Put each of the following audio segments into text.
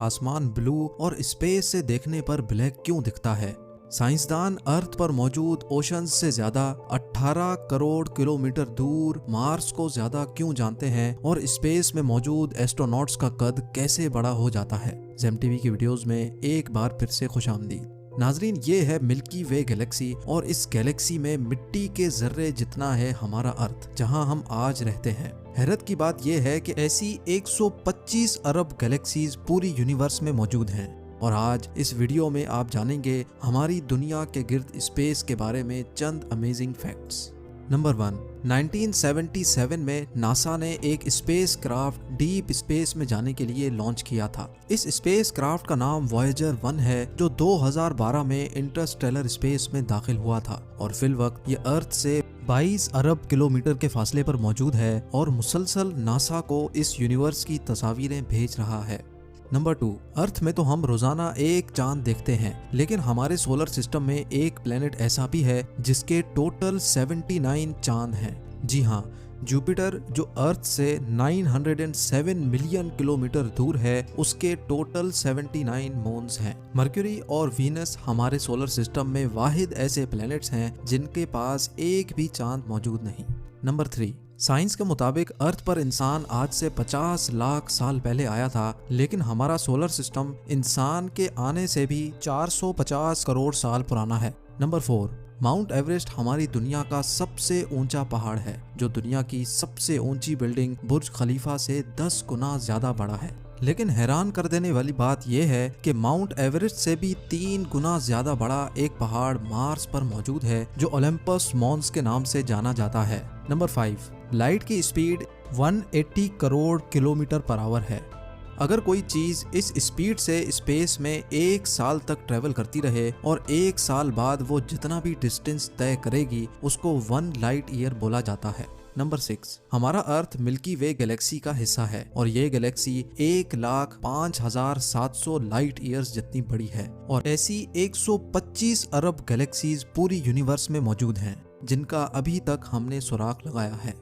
आसमान ब्लू और स्पेस से देखने पर ब्लैक क्यों दिखता है? साइंसदान अर्थ पर मौजूद ओशंस से ज्यादा 18 करोड़ किलोमीटर दूर मार्स को ज्यादा क्यों जानते हैं और स्पेस में मौजूद एस्ट्रोनॉट्स का कद कैसे बड़ा हो जाता है? जेम टीवी की वीडियोस में एक बार फिर से खुशामदीद। नाजरीन, ये है मिल्की वे गैलेक्सी और इस गैलेक्सी में मिट्टी के जर्रे जितना है हमारा अर्थ, जहां हम आज रहते हैं। हैरत की बात यह है कि ऐसी 125 अरब गैलेक्सीज पूरी यूनिवर्स में मौजूद हैं और आज इस वीडियो में आप जानेंगे हमारी दुनिया के गिर्द स्पेस के बारे में चंद अमेजिंग फैक्ट्स। नंबर 1, 1977 में नासा ने एक स्पेस क्राफ्ट डीप स्पेस में जाने के लिए लॉन्च किया था। इस स्पेस क्राफ्ट का नाम वॉयेजर 1 है, जो 2012 में इंटरस्टेलर स्पेस में दाखिल हुआ था और फिल वक्त ये अर्थ से 22 अरब किलोमीटर के फासले पर मौजूद है और मुसलसल नासा को इस यूनिवर्स की तस्वीरें भेज रहा है। नंबर 2, अर्थ में तो हम रोजाना एक चांद देखते हैं, लेकिन हमारे सोलर सिस्टम में एक प्लेनेट ऐसा भी है जिसके टोटल 79 चांद हैं। जी हाँ, जुपिटर जो अर्थ से 907 मिलियन किलोमीटर दूर है, उसके टोटल 79 मून्स हैं। मर्क्यूरी और वीनस हमारे सोलर सिस्टम में वाहिद ऐसे प्लैनेट्स हैं जिनके पास एक भी चांद मौजूद नहीं। नंबर 3, साइंस के मुताबिक अर्थ पर इंसान आज से 50 लाख साल पहले आया था, लेकिन हमारा सोलर सिस्टम इंसान के आने से भी 450 करोड़ साल पुराना है। नंबर 4, माउंट एवरेस्ट हमारी दुनिया का सबसे ऊंचा पहाड़ है, जो दुनिया की सबसे ऊंची बिल्डिंग बुर्ज खलीफा से 10 गुना ज्यादा बड़ा है। लेकिन हैरान कर देने वाली बात यह है कि माउंट एवरेस्ट से भी 3 गुना ज्यादा बड़ा एक पहाड़ मार्स पर मौजूद है, जो ओलंपस मॉन्स के नाम से जाना जाता है। नंबर 5, लाइट की speed 180 crore kilometre per hour है। अगर कोई चीज इस स्पीड से स्पेस में 1 साल तक ट्रेवल करती रहे और 1 साल बाद वो जितना भी डिस्टेंस तय करेगी, उसको 1 लाइट ईयर बोला जाता है। नंबर 6, हमारा अर्थ मिल्की वे गैलेक्सी का हिस्सा है और ये गैलेक्सी 1,05,700 लाइट ईयर्स जितनी बड़ी है और ऐसी 125 अरब गैलेक्सीज पूरी यूनिवर्स में मौजूद हैं, जिनका अभी तक हमने सुराग लगाया है।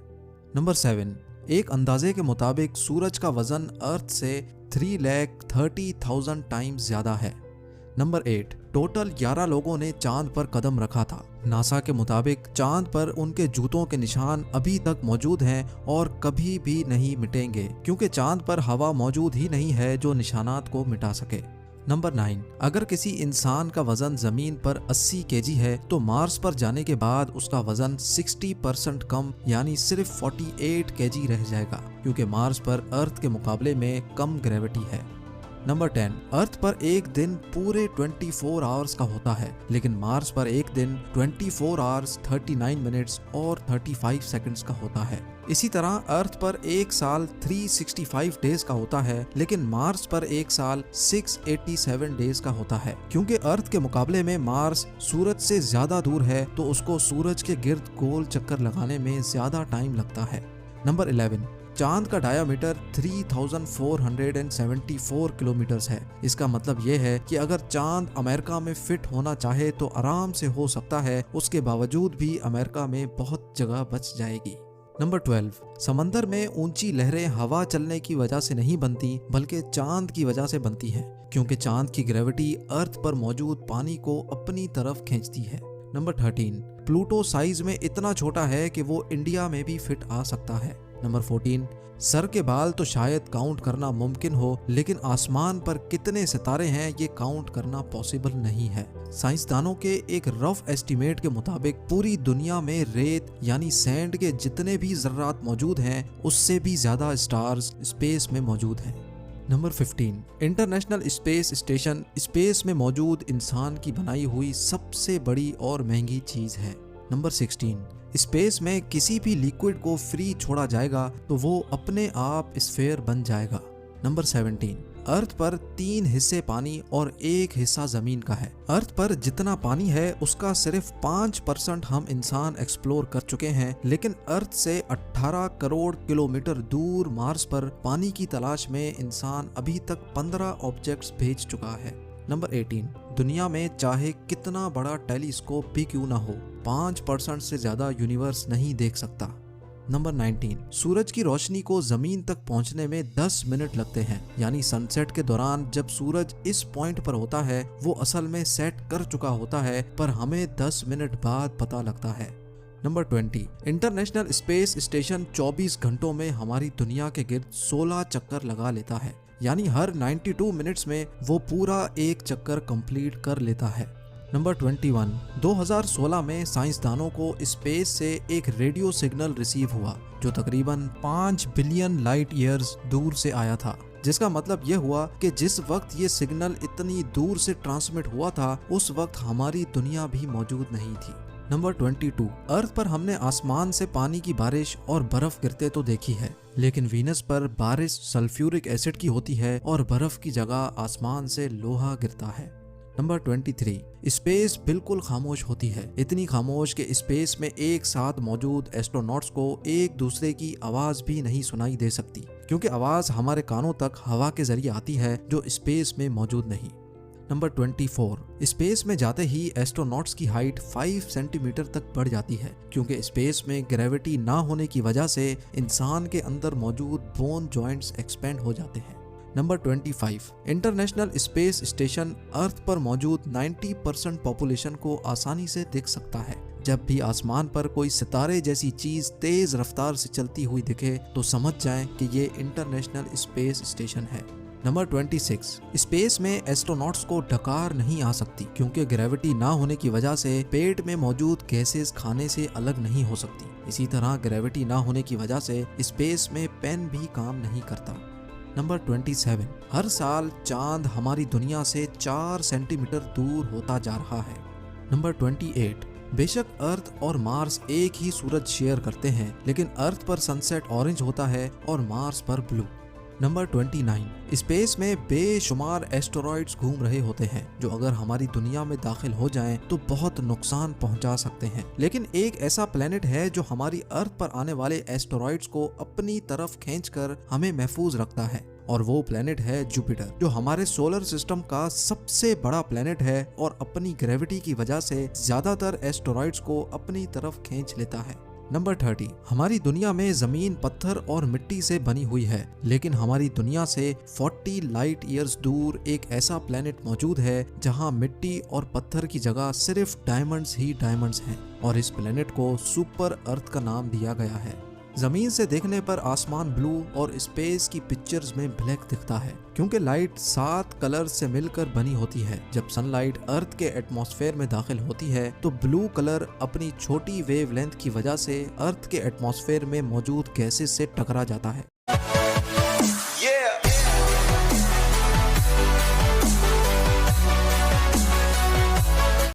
नंबर 7, एक अंदाजे के मुताबिक सूरज का वजन अर्थ से 3,30,000 टाइम्स ज्यादा है। नंबर 8, टोटल 11 लोगों ने चांद पर कदम रखा था। नासा के मुताबिक चांद पर उनके जूतों के निशान अभी तक मौजूद हैं और कभी भी नहीं मिटेंगे, क्योंकि चांद पर हवा मौजूद ही नहीं है जो निशानात को मिटा सके। नंबर 9, अगर किसी इंसान का वजन जमीन पर 80 केजी है तो मार्स पर जाने के बाद उसका वजन 60% कम यानी सिर्फ 48 केजी रह जाएगा, क्योंकि मार्स पर अर्थ के मुकाबले में कम ग्रेविटी है। नंबर 10, अर्थ पर एक दिन पूरे 24 आवर्स का होता है, लेकिन मार्स पर एक दिन 24 आवर्स 39 मिनट्स और 35 सेकंड्स का होता है। इसी तरह अर्थ पर एक साल 365 डेज का होता है, लेकिन मार्स पर एक साल 687 डेज का होता है। क्योंकि अर्थ के मुकाबले में मार्स सूरज से ज्यादा दूर है, तो उसको सूरज के गिर्द गोल चक्कर लगाने में ज्यादा टाइम लगता है। नंबर 11, चांद का डायामीटर 3,474 किलोमीटर्स है। इसका मतलब यह है कि अगर चांद अमेरिका में फिट होना चाहे तो आराम से हो सकता है, उसके बावजूद भी अमेरिका में बहुत जगह बच जाएगी। नंबर 12, समंदर में ऊंची लहरें हवा चलने की वजह से नहीं बनती, बल्कि चांद की वजह से बनती हैं, क्योंकि चांद की ग्रेविटी अर्थ पर मौजूद पानी को अपनी तरफ खींचती है। नंबर 13, प्लूटो साइज में इतना छोटा है कि वो इंडिया में भी फिट आ सकता है। नंबर 14, सर के बाल तो शायद काउंट करना मुमकिन हो, लेकिन आसमान पर कितने सितारे हैं ये काउंट करना पॉसिबल नहीं है। साइंसदानों के एक रफ एस्टीमेट के मुताबिक पूरी दुनिया में रेत यानी सैंड के जितने भी जर्रात मौजूद हैं, उससे भी ज्यादा स्टार्स स्पेस में मौजूद हैं। Number 15, international space station space में मौजूद इंसान की बनाई हुई सबसे बड़ी और महंगी चीज है। नंबर 16, स्पेस में किसी भी लिक्विड को फ्री छोड़ा जाएगा तो वो अपने आप स्फीयर बन जाएगा। नंबर 17, अर्थ पर 3 हिस्से पानी और 1 हिस्सा जमीन का है। अर्थ पर जितना पानी है उसका सिर्फ 5% हम इंसान एक्सप्लोर कर चुके हैं, लेकिन अर्थ से 18 करोड़ किलोमीटर दूर मार्स पर पानी की तलाश में इंसान अभी तक 15 ऑब्जेक्ट्स भेज चुका है। नंबर 18, दुनिया में चाहे कितना बड़ा टेलीस्कोप भी क्यों ना हो, 5% से ज्यादा यूनिवर्स नहीं देख सकता। नंबर 19, सूरज की रोशनी को जमीन तक पहुंचने में 10 मिनट लगते हैं, यानी सनसेट के दौरान जब सूरज इस पॉइंट पर होता है वो असल में सेट कर चुका होता है, पर हमें 10 मिनट बाद पता लगता है। नंबर 20, इंटरनेशनल स्पेस स्टेशन 24 घंटों में हमारी दुनिया के गिर्द 16 चक्कर लगा लेता है, यानी हर 92 मिनट्स में वो पूरा एक चक्कर कंप्लीट कर लेता है। नंबर 21, 2016 में साइंसदानों को स्पेस से एक रेडियो सिग्नल रिसीव हुआ जो तकरीबन 5 बिलियन लाइट ईयर्स दूर से आया था, जिसका मतलब यह हुआ कि जिस वक्त ये सिग्नल इतनी दूर से ट्रांसमिट हुआ था उस वक्त हमारी दुनिया भी मौजूद नहीं थी। नंबर 22, अर्थ पर हमने आसमान से पानी की बारिश और बर्फ गिरते तो देखी है, लेकिन वीनस पर बारिश सल्फ्यूरिक एसिड की होती है और बर्फ की जगह आसमान से लोहा गिरता है। नंबर 23, स्पेस बिल्कुल खामोश होती है, इतनी खामोश कि स्पेस में एक साथ मौजूद एस्ट्रोनॉट्स को एक दूसरे की आवाज भी नहीं सुनाई दे सकती, क्योंकि आवाज हमारे कानों तक हवा के जरिए आती है जो स्पेस में मौजूद नहीं। नंबर 24, स्पेस में जाते ही एस्ट्रोनॉट्स की हाइट 5 सेंटीमीटर तक बढ़ जाती है, क्योंकि स्पेस में ग्रेविटी ना होने की वजह से इंसान के अंदर मौजूद बोन जॉइंट्स एक्सपेंड हो जाते हैं। नंबर 25, इंटरनेशनल स्पेस स्टेशन अर्थ पर मौजूद 90% पॉपुलेशन को आसानी से देख सकता है। जब भी आसमान पर कोई सितारे जैसी चीज तेज रफ्तार से चलती हुई दिखे तो समझ जाएं कि ये इंटरनेशनल स्पेस स्टेशन है। नंबर 26, स्पेस में एस्ट्रोनॉट्स को डकार नहीं आ सकती, क्योंकि ग्रेविटी ना होने की वजह से पेट में मौजूद गैसेस खाने से अलग नहीं हो सकती। इसी तरह ग्रेविटी ना होने की वजह से स्पेस में पेन भी काम नहीं करता। नंबर 27, हर साल चांद हमारी दुनिया से 4 सेंटीमीटर दूर होता जा रहा है। नंबर 28, बेशक अर्थ और मार्स एक ही सूरज शेयर करते हैं, लेकिन अर्थ पर सनसेट ऑरेंज होता है और मार्स पर ब्लू। नंबर 29, स्पेस में बेशुमार एस्टेरॉइड्स घूम रहे होते हैं जो अगर हमारी दुनिया में दाखिल हो जाएं तो बहुत नुकसान पहुंचा सकते हैं, लेकिन एक ऐसा प्लेनेट है जो हमारी अर्थ पर आने वाले एस्टेरॉइड्स को अपनी तरफ खींचकर हमें महफूज रखता है, और वो प्लेनेट है जुपिटर, जो हमारे सोलर सिस्टम का सबसे बड़ा प्लेनेट है और अपनी ग्रेविटी की वजह से ज्यादातर एस्टेरॉइड्स को अपनी तरफ खींच लेता है। नंबर 30, हमारी दुनिया में जमीन पत्थर और मिट्टी से बनी हुई है, लेकिन हमारी दुनिया से 40 लाइट ईयर्स दूर एक ऐसा प्लेनेट मौजूद है जहां मिट्टी और पत्थर की जगह सिर्फ डायमंड्स ही डायमंड्स हैं, और इस प्लेनेट को सुपर अर्थ का नाम दिया गया है। जमीन से देखने पर आसमान ब्लू और स्पेस की पिक्चर्स में ब्लैक दिखता है, क्योंकि लाइट 7 कलर से मिलकर बनी होती है। जब सनलाइट अर्थ के एटमॉस्फेयर में दाखिल होती है तो ब्लू कलर अपनी छोटी वेवलेंथ की वजह से अर्थ के एटमॉस्फेयर में मौजूद गैसेस से टकरा जाता है